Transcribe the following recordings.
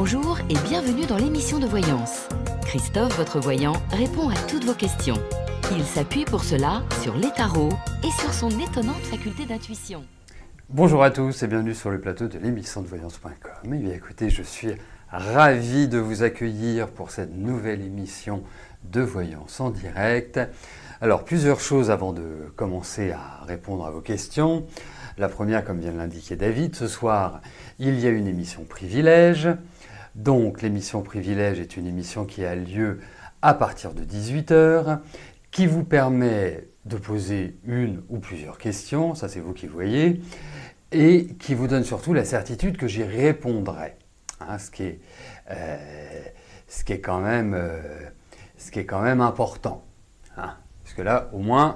Bonjour et bienvenue dans l'émission de voyance. Christophe, votre voyant, répond à toutes vos questions. Il s'appuie pour cela sur les tarots et sur son étonnante faculté d'intuition. Bonjour à tous et bienvenue sur le plateau de l'émission de voyance.com. Et bien écoutez, je suis ravi de vous accueillir pour cette nouvelle émission de voyance en direct. Alors plusieurs choses avant de commencer à répondre à vos questions. La première, comme vient de l'indiquer David, ce soir, il y a une émission privilège. Donc l'émission privilège est une émission qui a lieu à partir de 18h, qui vous permet de poser une ou plusieurs questions, ça c'est vous qui voyez, et qui vous donne surtout la certitude que j'y répondrai. Hein, ce qui est quand même important. Hein, parce que là, au moins,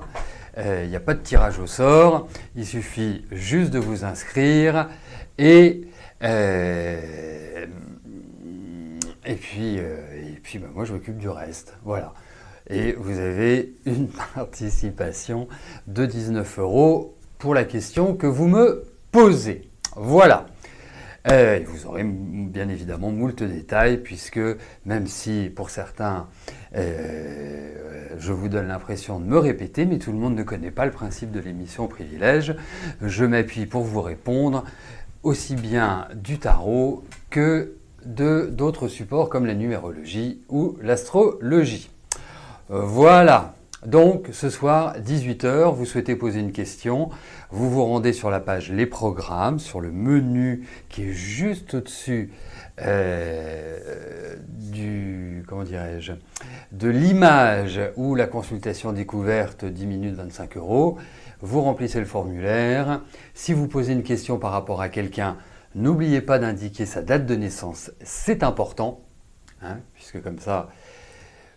il n'y a pas de tirage au sort, il suffit juste de vous inscrire et puis moi je m'occupe du reste. Voilà. Et vous avez une participation de 19 € pour la question que vous me posez. Voilà. Vous aurez bien évidemment moult détails puisque même si pour certains je vous donne l'impression de me répéter, mais tout le monde ne connaît pas le principe de l'émission privilège, je m'appuie pour vous répondre aussi bien du tarot que d'autres supports comme la numérologie ou l'astrologie. Voilà. Donc, ce soir, 18h, vous souhaitez poser une question, vous vous rendez sur la page Les programmes, sur le menu qui est juste au-dessus de l'image ou la consultation découverte 10 minutes 25 €. Vous remplissez le formulaire. Si vous posez une question par rapport à quelqu'un, n'oubliez pas d'indiquer sa date de naissance, c'est important, hein, puisque comme ça,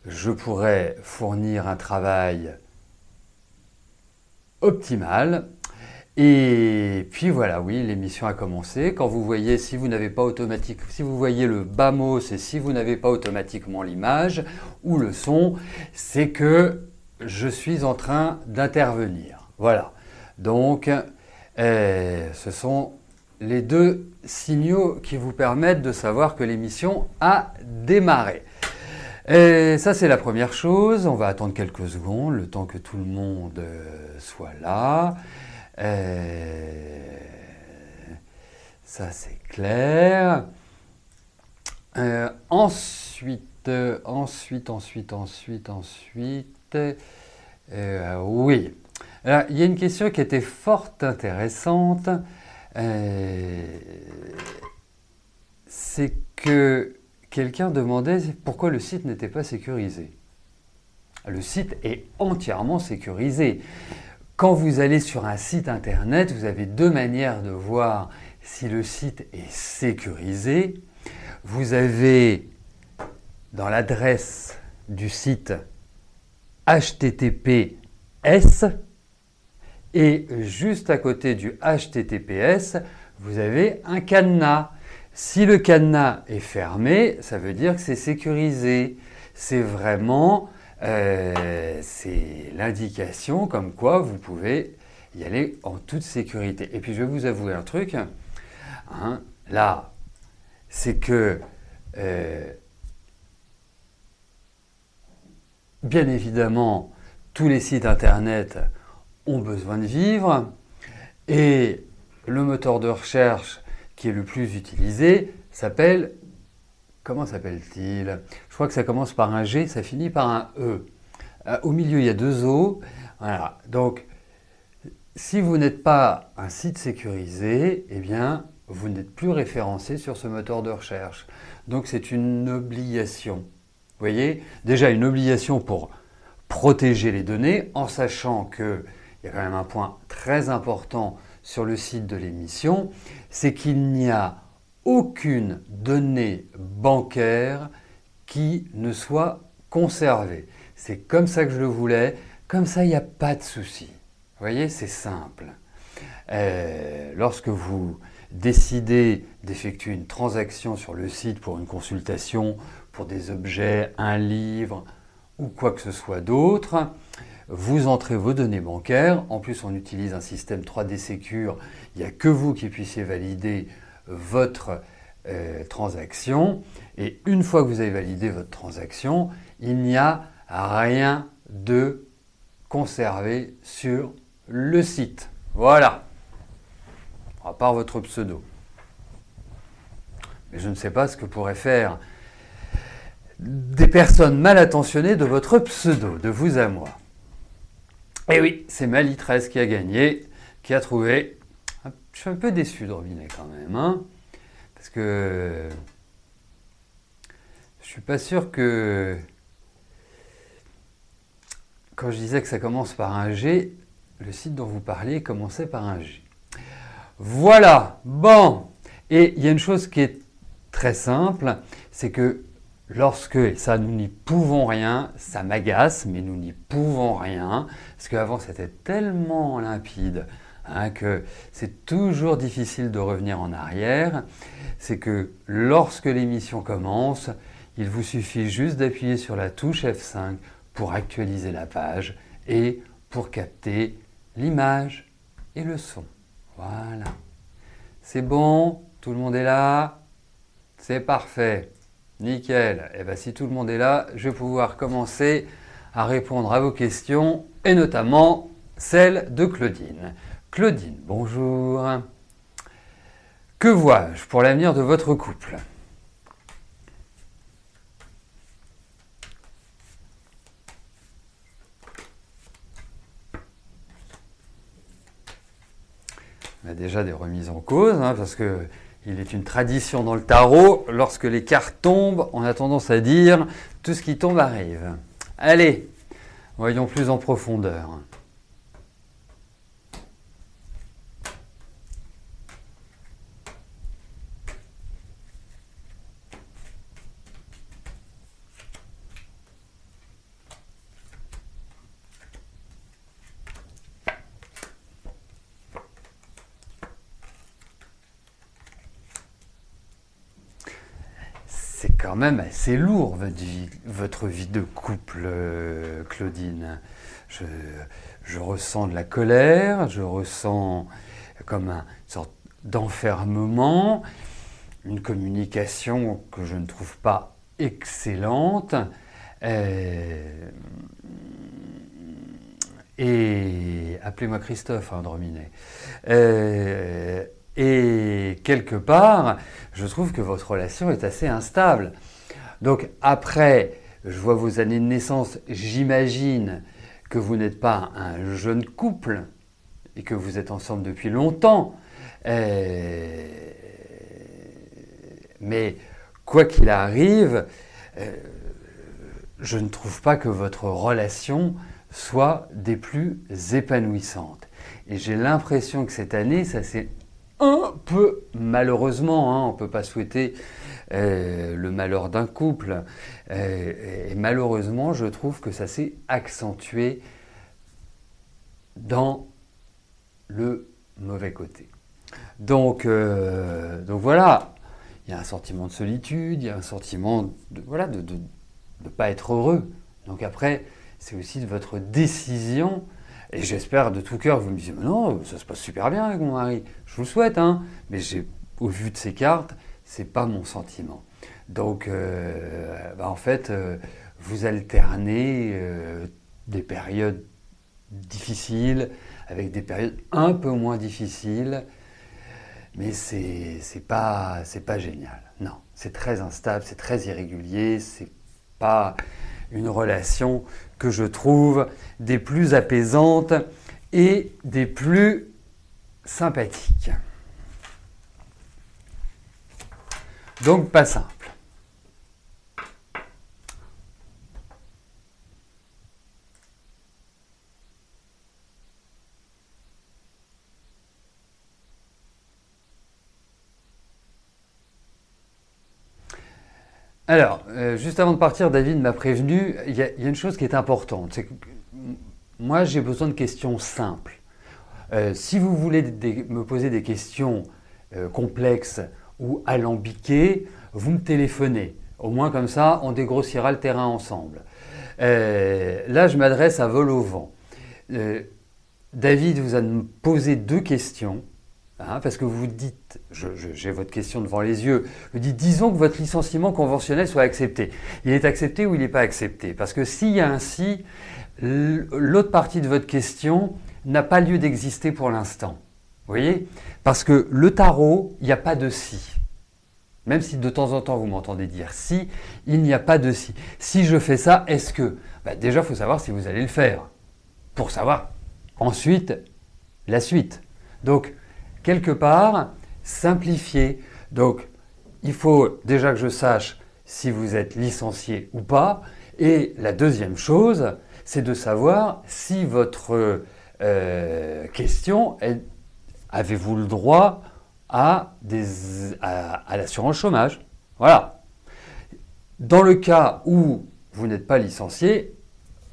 je pourrais fournir un travail optimal. Et puis voilà, oui, l'émission a commencé. Quand vous voyez, si vous voyez le bas mot, c'est si vous n'avez pas automatiquement l'image ou le son, c'est que je suis en train d'intervenir. Voilà. Donc, ce sont les deux signaux qui vous permettent de savoir que l'émission a démarré. Et ça, c'est la première chose. On va attendre quelques secondes, le temps que tout le monde soit là. Ça, c'est clair. Ensuite, oui. Alors, il y a une question qui était fort intéressante. C'est que quelqu'un demandait pourquoi le site n'était pas sécurisé. Le site est entièrement sécurisé. Quand vous allez sur un site internet, vous avez deux manières de voir si le site est sécurisé. Vous avez dans l'adresse du site HTTPS et juste à côté du HTTPS, vous avez un cadenas. Si le cadenas est fermé, ça veut dire que c'est sécurisé. C'est vraiment c'est l'indication comme quoi vous pouvez y aller en toute sécurité. Et puis je vais vous avouer un truc, hein, là, c'est que bien évidemment, tous les sites internet ont besoin de vivre et le moteur de recherche qui est le plus utilisé s'appelle, comment s'appelle-t-il? Je crois que ça commence par un G, ça finit par un E. Au milieu, il y a deux O. Voilà. Donc, si vous n'êtes pas un site sécurisé, eh bien, vous n'êtes plus référencé sur ce moteur de recherche. Donc, c'est une obligation. Vous voyez? Déjà, une obligation pour protéger les données, en sachant qu'il y a quand même un point très important sur le site de l'émission, c'est qu'il n'y a aucune donnée bancaire qui ne soit conservée. C'est comme ça que je le voulais, comme ça il n'y a pas de souci. Vous voyez, c'est simple. Lorsque vous décidez d'effectuer une transaction sur le site pour une consultation, pour des objets, un livre ou quoi que ce soit d'autre, vous entrez vos données bancaires. En plus, on utilise un système 3D Secure. Il n'y a que vous qui puissiez valider votre transaction. Et une fois que vous avez validé votre transaction, il n'y a rien de conservé sur le site. Voilà. À part votre pseudo. Mais je ne sais pas ce que pourraient faire des personnes mal attentionnées de votre pseudo, de vous à moi. Et oui, c'est Mali13 qui a gagné, qui a trouvé. Je suis un peu déçu de Robinet quand même, hein, parce que je suis pas sûr que quand je disais que ça commence par un G, le site dont vous parliez commençait par un G. Voilà, bon. Et il y a une chose qui est très simple, c'est que lorsque, et ça nous n'y pouvons rien, ça m'agace, mais nous n'y pouvons rien, parce qu'avant c'était tellement limpide hein, que c'est toujours difficile de revenir en arrière, c'est que lorsque l'émission commence, il vous suffit juste d'appuyer sur la touche F5 pour actualiser la page et pour capter l'image et le son. Voilà. C'est bon, tout le monde est là, c'est parfait. Nickel. Et bien si tout le monde est là, je vais pouvoir commencer à répondre à vos questions et notamment celle de Claudine. Claudine, bonjour. Que vois-je pour l'avenir de votre couple ? On a déjà des remises en cause, hein, parce que il est une tradition dans le tarot, lorsque les cartes tombent, on a tendance à dire « tout ce qui tombe arrive ». Allez, voyons plus en profondeur. C'est quand même assez lourd votre vie de couple, Claudine. Je ressens de la colère, je ressens comme une sorte d'enfermement, une communication que je ne trouve pas excellente. Et appelez-moi Christophe, hein, Drominet. Et quelque part, je trouve que votre relation est assez instable. Donc après, je vois vos années de naissance, j'imagine que vous n'êtes pas un jeune couple et que vous êtes ensemble depuis longtemps. Mais quoi qu'il arrive, je ne trouve pas que votre relation soit des plus épanouissantes. Et j'ai l'impression que cette année, ça s'est un peu, malheureusement, hein, on ne peut pas souhaiter le malheur d'un couple, et malheureusement, je trouve que ça s'est accentué dans le mauvais côté. Donc voilà, il y a un sentiment de solitude, il y a un sentiment de ne pas être heureux. Donc après, c'est aussi de votre décision. Et j'espère de tout cœur que vous me disiez « Non, ça se passe super bien avec mon mari. » Je vous le souhaite, hein, mais au vu de ces cartes, ce n'est pas mon sentiment. Donc, en fait, vous alternez des périodes difficiles avec des périodes un peu moins difficiles, mais c'est pas génial. Non, c'est très instable, c'est très irrégulier, c'est pas une relation que je trouve des plus apaisantes et des plus sympathiques. Donc pas simple. Alors, juste avant de partir, David m'a prévenu, il y a une chose qui est importante, c'est que moi j'ai besoin de questions simples. Si vous voulez me poser des questions complexes ou alambiquées, vous me téléphonez. Au moins comme ça, on dégrossira le terrain ensemble. Là, je m'adresse à vol au vent. David vous a posé 2 questions. Hein, parce que vous dites, j'ai votre question devant les yeux, vous dites, disons que votre licenciement conventionnel soit accepté. Il est accepté ou il n'est pas accepté? Parce que s'il y a un si, l'autre partie de votre question n'a pas lieu d'exister pour l'instant. Vous voyez? Parce que le tarot, il n'y a pas de si. Même si de temps en temps vous m'entendez dire si, il n'y a pas de si. Si je fais ça, est-ce que? Déjà, il faut savoir si vous allez le faire. Pour savoir ensuite la suite. Donc, quelque part, simplifier. Donc, il faut déjà que je sache si vous êtes licencié ou pas. Et la deuxième chose, c'est de savoir si votre question est: avez-vous le droit à l'assurance chômage? Voilà. Dans le cas où vous n'êtes pas licencié,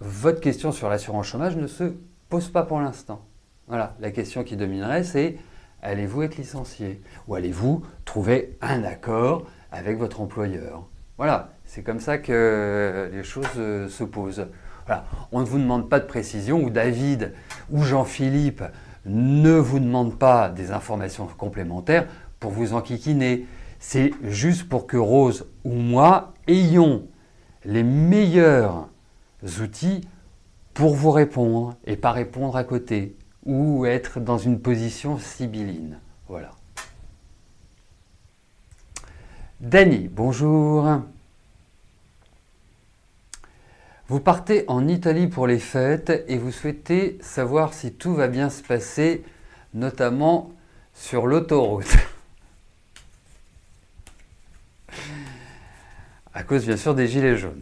votre question sur l'assurance chômage ne se pose pas pour l'instant. Voilà. La question qui dominerait, c'est: allez-vous être licencié? Ou allez-vous trouver un accord avec votre employeur? Voilà. C'est comme ça que les choses se posent. Voilà. On ne vous demande pas de précision, ou David ou Jean-Philippe ne vous demandent pas des informations complémentaires pour vous enquiquiner. C'est juste pour que Rose ou moi ayons les meilleurs outils pour vous répondre et pas répondre à côté ou être dans une position sibylline. Voilà. Dany, bonjour. Vous partez en Italie pour les fêtes et vous souhaitez savoir si tout va bien se passer, notamment sur l'autoroute. À cause bien sûr des gilets jaunes.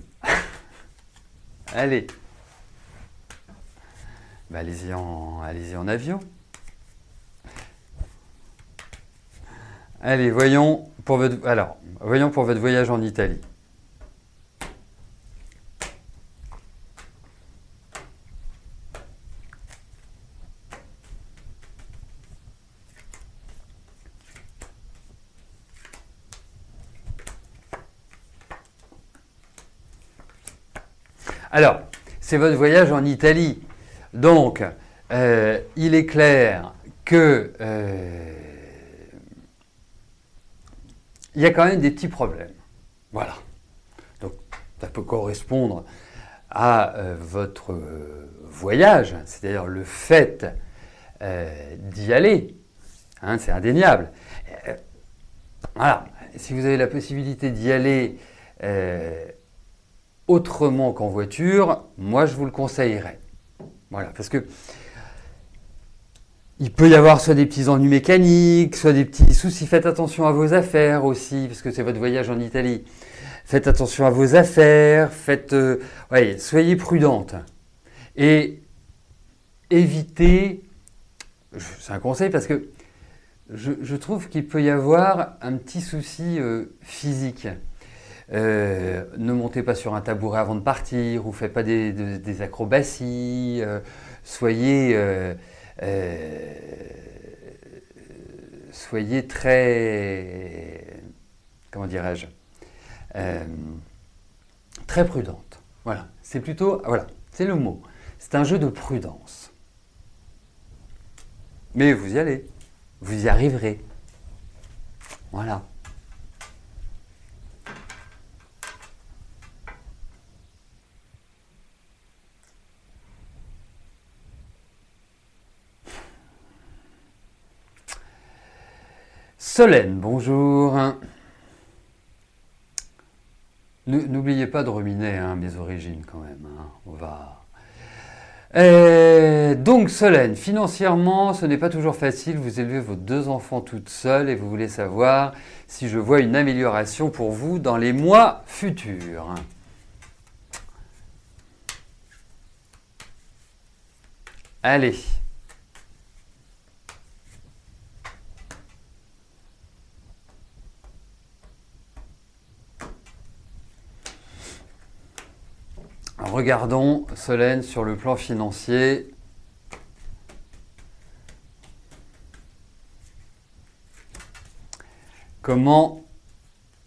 Allez. Allez-y en avion. Allez, voyons pour votre voyage en Italie. Alors, c'est votre voyage en Italie. Donc, il est clair que il y a quand même des petits problèmes. Voilà. Donc, ça peut correspondre à votre voyage, c'est-à-dire le fait d'y aller. Hein, c'est indéniable. Voilà. Si vous avez la possibilité d'y aller autrement qu'en voiture, moi je vous le conseillerais. Voilà, parce que il peut y avoir soit des petits ennuis mécaniques, soit des petits soucis. Faites attention à vos affaires aussi, parce que c'est votre voyage en Italie. Faites attention à vos affaires, soyez prudente. Et évitez, c'est un conseil parce que je trouve qu'il peut y avoir un petit souci physique. Ne montez pas sur un tabouret avant de partir, ou faites pas des acrobaties, soyez très, comment dirais-je, très prudente. Voilà, c'est plutôt, voilà, c'est le mot. C'est un jeu de prudence. Mais vous y allez, vous y arriverez. Voilà. Solène, bonjour. N'oubliez pas de ruminer mes origines quand même. On va. Donc Solène, financièrement, ce n'est pas toujours facile. Vous élevez vos 2 enfants toute seule et vous voulez savoir si je vois une amélioration pour vous dans les mois futurs. Allez. Regardons, Solène, sur le plan financier. Comment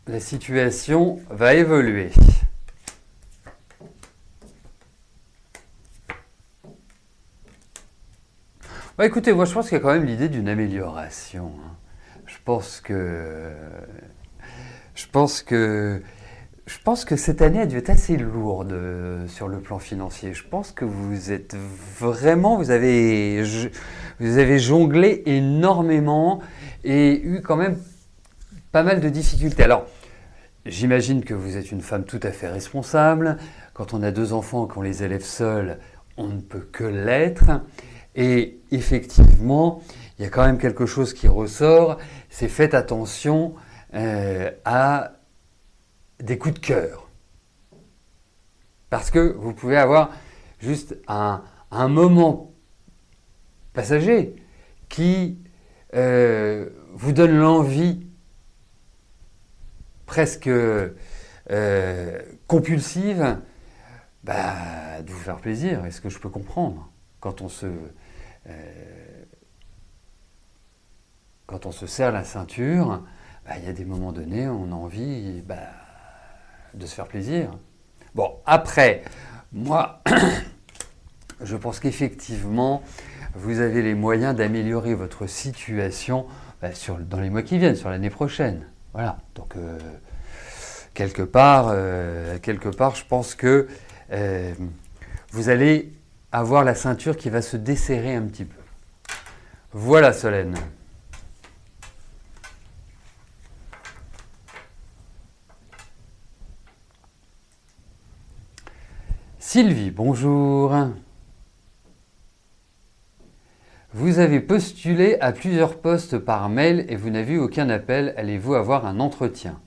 la situation va évoluer. Bah, écoutez, moi je pense qu'il y a quand même l'idée d'une amélioration, hein. Je pense que, je pense que, je pense que cette année a dû être assez lourde sur le plan financier. Je pense que vous êtes vraiment, vous avez jonglé énormément et eu quand même pas mal de difficultés. Alors, j'imagine que vous êtes une femme tout à fait responsable. Quand on a 2 enfants et qu'on les élève seuls, on ne peut que l'être. Et effectivement, il y a quand même quelque chose qui ressort, c'est faites attention à des coups de cœur. Parce que vous pouvez avoir juste un moment passager qui vous donne l'envie presque compulsive de vous faire plaisir. Est-ce que je peux comprendre? Quand on se serre la ceinture, il y a des moments donnés, on a envie de se faire plaisir. Bon, après, moi, je pense qu'effectivement, vous avez les moyens d'améliorer votre situation dans les mois qui viennent, sur l'année prochaine. Voilà, donc quelque part, je pense que vous allez avoir la ceinture qui va se desserrer un petit peu. Voilà, Solène. Sylvie, bonjour. Vous avez postulé à plusieurs postes par mail et vous n'avez eu aucun appel. Allez-vous avoir un entretien?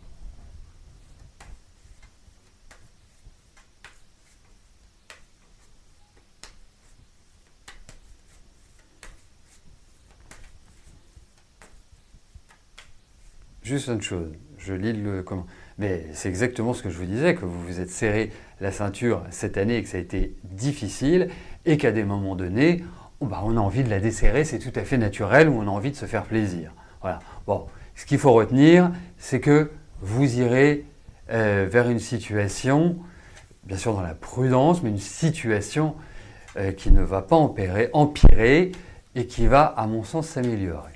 Juste une chose, je lis le comment. Mais c'est exactement ce que je vous disais, que vous vous êtes serré la ceinture cette année et que ça a été difficile et qu'à des moments donnés, on a envie de la desserrer, c'est tout à fait naturel, ou on a envie de se faire plaisir. Voilà. Bon, ce qu'il faut retenir, c'est que vous irez vers une situation, bien sûr dans la prudence, mais une situation qui ne va pas empirer et qui va, à mon sens, s'améliorer.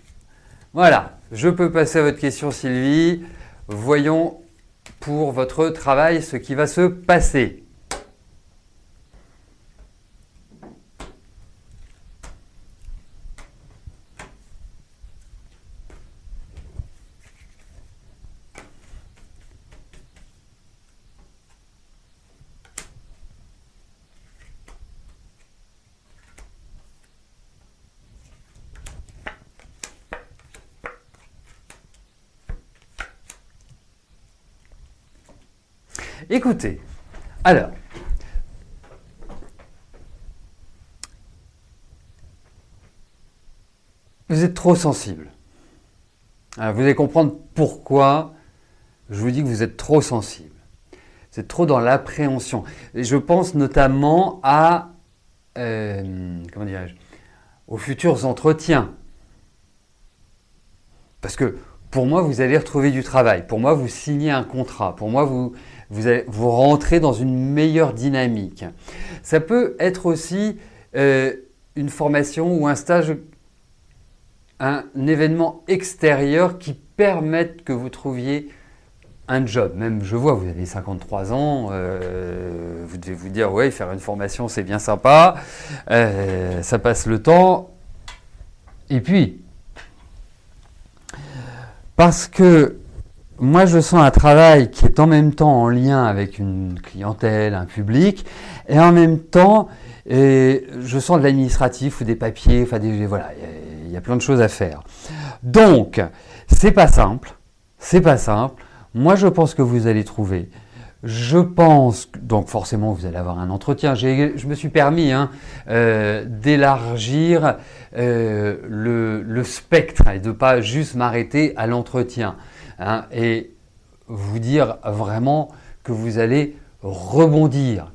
Voilà, je peux passer à votre question, Sylvie. Voyons pour votre travail ce qui va se passer. Écoutez, alors, vous êtes trop sensible. Alors, vous allez comprendre pourquoi je vous dis que vous êtes trop sensible. Vous êtes trop dans l'appréhension. Et je pense notamment à, comment dirais-je, aux futurs entretiens. Parce que pour moi, vous allez retrouver du travail. Pour moi, vous signez un contrat. Pour moi, vous rentrez dans une meilleure dynamique. Ça peut être aussi une formation ou un stage, un événement extérieur qui permette que vous trouviez un job. Même, je vois, vous avez 53 ans, vous devez vous dire, ouais, faire une formation, c'est bien sympa, ça passe le temps. Et puis, parce que moi, je sens un travail qui est en même temps en lien avec une clientèle, un public, et en même temps, je sens de l'administratif ou des papiers, enfin, voilà, il y a plein de choses à faire. Donc, c'est pas simple, c'est pas simple. Moi, je pense que vous allez trouver. Je pense, donc forcément, vous allez avoir un entretien. Je me suis permis d'élargir le spectre et de ne pas juste m'arrêter à l'entretien. Et vous dire vraiment que vous allez rebondir.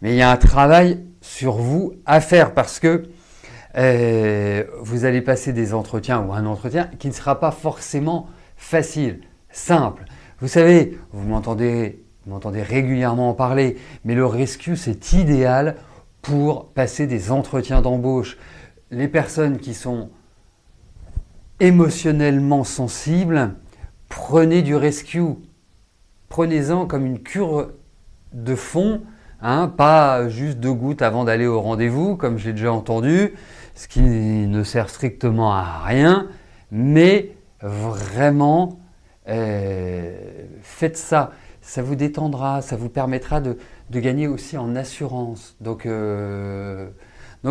Mais il y a un travail sur vous à faire parce que vous allez passer des entretiens ou un entretien qui ne sera pas forcément facile, simple. Vous savez, vous m'entendez régulièrement en parler, mais le rescue, c'est idéal pour passer des entretiens d'embauche. les personnes qui sont émotionnellement sensibles, prenez du rescue. Prenez-en comme une cure de fond, hein, pas juste 2 gouttes avant d'aller au rendez-vous, comme j'ai déjà entendu, ce qui ne sert strictement à rien, mais vraiment, faites ça. Ça vous détendra, ça vous permettra de gagner aussi en assurance. Donc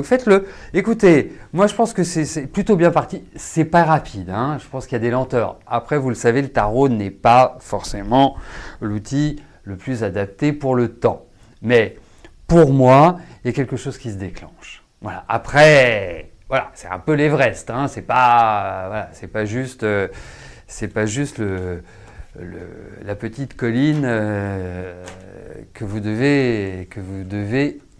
faites-le. Écoutez, moi je pense que c'est plutôt bien parti. C'est pas rapide, hein. Je pense qu'il y a des lenteurs. Après, vous le savez, le tarot n'est pas forcément l'outil le plus adapté pour le temps. Mais pour moi, il y a quelque chose qui se déclenche. Voilà. Après, voilà, c'est un peu l'Everest, hein. C'est pas, voilà, c'est pas juste la petite colline que vous devez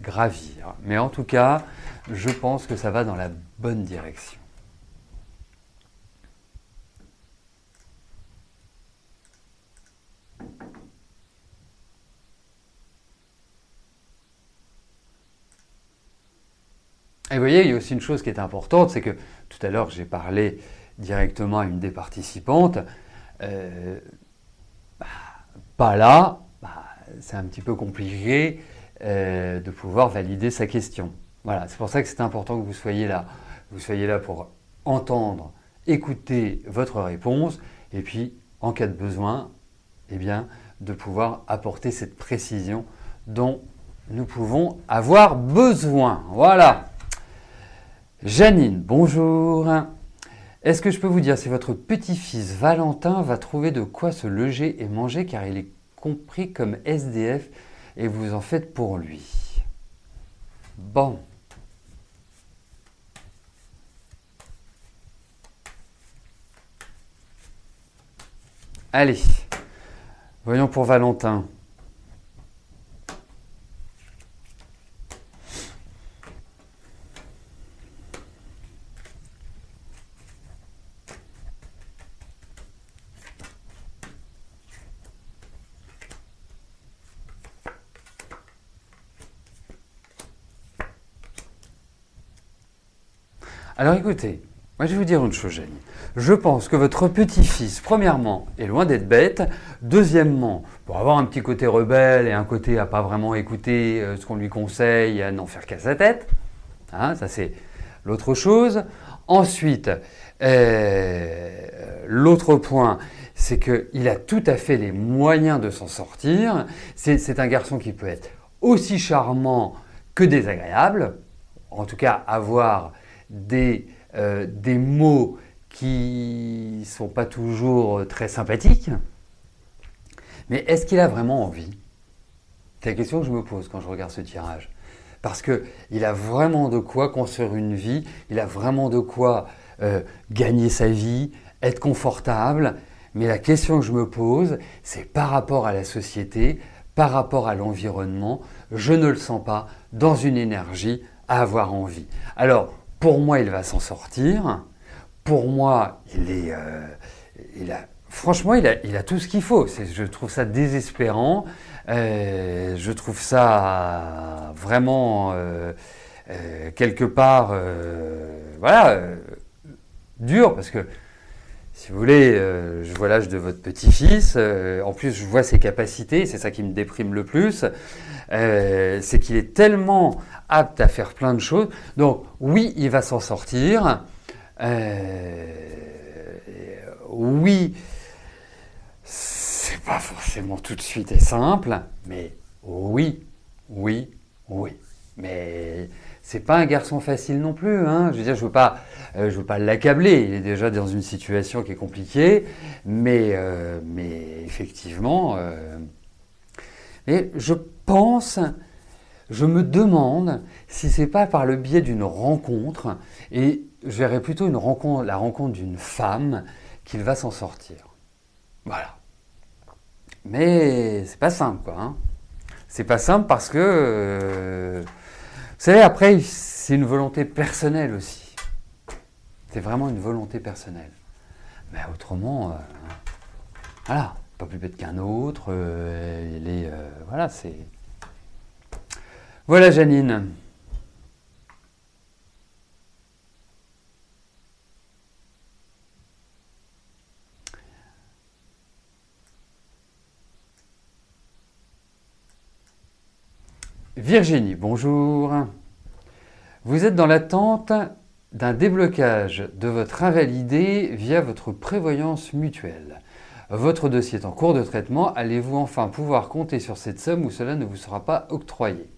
gravir. Mais en tout cas, je pense que ça va dans la bonne direction. Et vous voyez, il y a aussi une chose qui est importante, c'est que tout à l'heure, j'ai parlé directement à une des participantes. Pas là, c'est un petit peu compliqué de pouvoir valider sa question. Voilà, c'est pour ça que c'est important que vous soyez là. Vous soyez là pour entendre, écouter votre réponse et puis, en cas de besoin, eh bien, de pouvoir apporter cette précision dont nous pouvons avoir besoin. Voilà. Janine, bonjour. Est-ce que je peux vous dire si votre petit-fils Valentin va trouver de quoi se loger et manger car il est compris comme SDF et vous en faites pour lui? Bon. Allez, voyons pour Valentin. Alors écoutez, moi je vais vous dire une chose, Janine. Je pense que votre petit-fils, premièrement, est loin d'être bête. Deuxièmement, pour avoir un petit côté rebelle et un côté à pas vraiment écouter ce qu'on lui conseille et à n'en faire qu'à sa tête. Hein, ça c'est l'autre chose. Ensuite, l'autre point, c'est qu'il a tout à fait les moyens de s'en sortir. C'est un garçon qui peut être aussi charmant que désagréable. En tout cas, avoir des mots qui ne sont pas toujours très sympathiques. Mais est-ce qu'il a vraiment envie? C'est la question que je me pose quand je regarde ce tirage. Parce qu'il a vraiment de quoi construire une vie, il a vraiment de quoi gagner sa vie, être confortable. Mais la question que je me pose, c'est par rapport à la société, par rapport à l'environnement, je ne le sens pas dans une énergie à avoir envie. Alors, pour moi, il va s'en sortir. Pour moi, franchement, il a tout ce qu'il faut. Je trouve ça désespérant. Je trouve ça vraiment, quelque part, dur. Parce que, si vous voulez, je vois l'âge de votre petit-fils. En plus, je vois ses capacités. C'est ça qui me déprime le plus. C'est qu'il est tellement apte à faire plein de choses. Donc, oui, il va s'en sortir. Oui, c'est pas forcément tout de suite et simple, mais oui. Mais c'est pas un garçon facile non plus, hein. Je veux dire, je veux pas l'accabler. Il est déjà dans une situation qui est compliquée, mais effectivement, et je me demande si c'est pas par le biais d'une rencontre, et je verrais plutôt la rencontre d'une femme qu'il va s'en sortir. Voilà. Mais c'est pas simple, quoi. Hein. C'est pas simple parce que, vous savez, après, c'est une volonté personnelle aussi. C'est vraiment une volonté personnelle. Mais autrement, voilà, pas plus bête qu'un autre. Voilà, c'est. Voilà, Janine. Virginie, bonjour. Vous êtes dans l'attente d'un déblocage de votre invalidé via votre prévoyance mutuelle. Votre dossier est en cours de traitement. Allez-vous enfin pouvoir compter sur cette somme ou cela ne vous sera pas octroyé?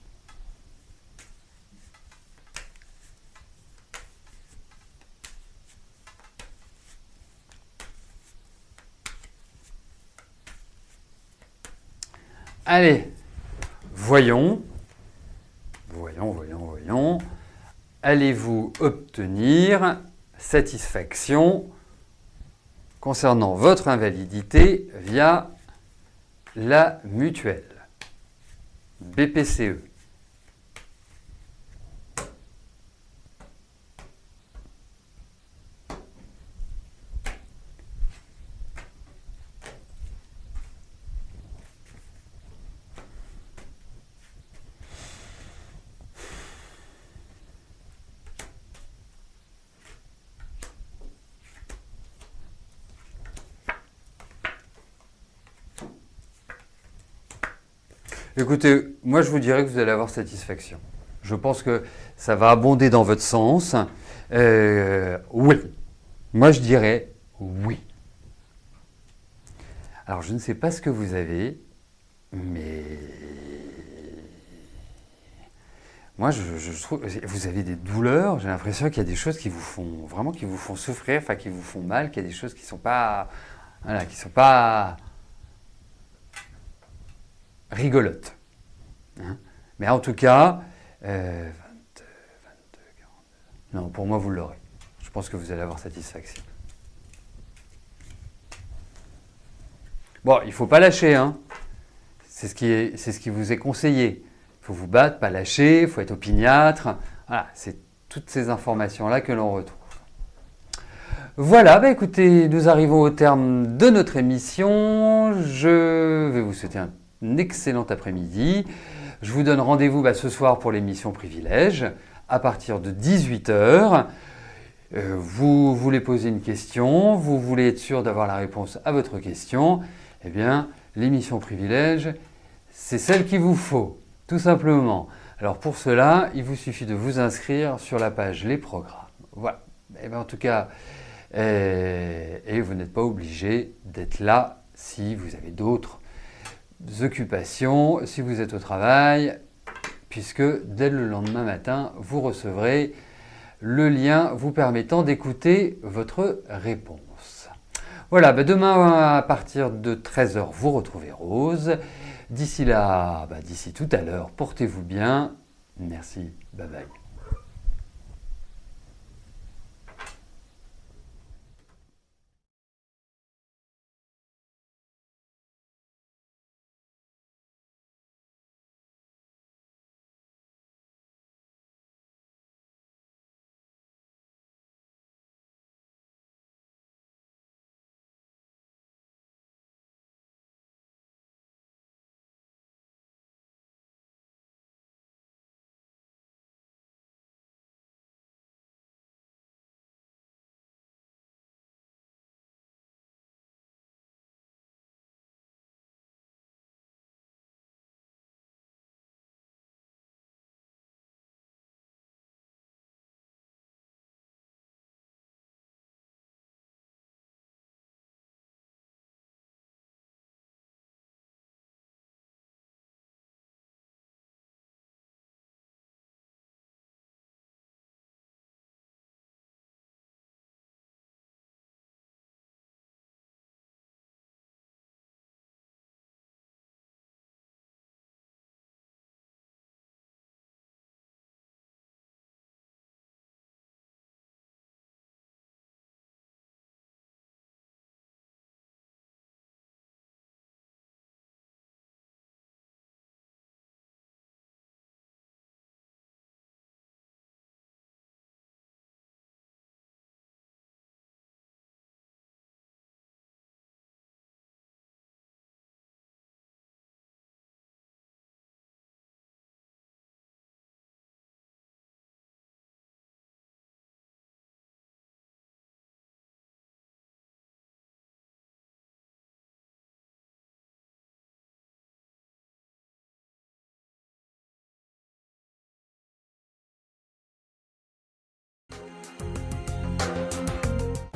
Allez, voyons. Voyons. Allez-vous obtenir satisfaction concernant votre invalidité via la mutuelle BPCE? Écoutez, moi je vous dirais que vous allez avoir satisfaction. Je pense que ça va abonder dans votre sens. Oui. Moi je dirais oui. Alors je ne sais pas ce que vous avez, mais moi je trouve vous avez des douleurs. J'ai l'impression qu'il y a des choses qui vous font vraiment qui vous font souffrir, enfin qui vous font mal, qu'il y a des choses qui sont pas voilà, qui sont pas rigolote. Hein, mais en tout cas, 22, 42. Non, pour moi, vous l'aurez. Je pense que vous allez avoir satisfaction. Bon, il ne faut pas lâcher. Hein. C'est ce qui vous est conseillé. Il faut vous battre, pas lâcher, il faut être opiniâtre. Voilà, c'est toutes ces informations-là que l'on retrouve. Voilà, bah écoutez, nous arrivons au terme de notre émission. Je vais vous souhaiter un excellent après-midi. Je vous donne rendez-vous ce soir pour l'émission Privilège à partir de 18h. Vous voulez poser une question, vous voulez être sûr d'avoir la réponse à votre question, eh bien l'émission Privilège, c'est celle qu'il vous faut, tout simplement. Alors pour cela, il vous suffit de vous inscrire sur la page Les Programmes. Voilà. Et bien en tout cas, et vous n'êtes pas obligé d'être là si vous avez d'autres occupations, si vous êtes au travail, puisque dès le lendemain matin, vous recevrez le lien vous permettant d'écouter votre réponse. Voilà, demain à partir de 13h, vous retrouvez Rose. D'ici là, d'ici tout à l'heure, portez-vous bien. Merci, bye bye.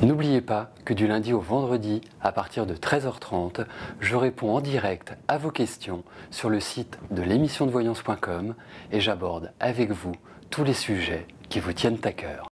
N'oubliez pas que du lundi au vendredi, à partir de 13h30, je réponds en direct à vos questions sur le site de l'émissiondevoyance.com et j'aborde avec vous tous les sujets qui vous tiennent à cœur.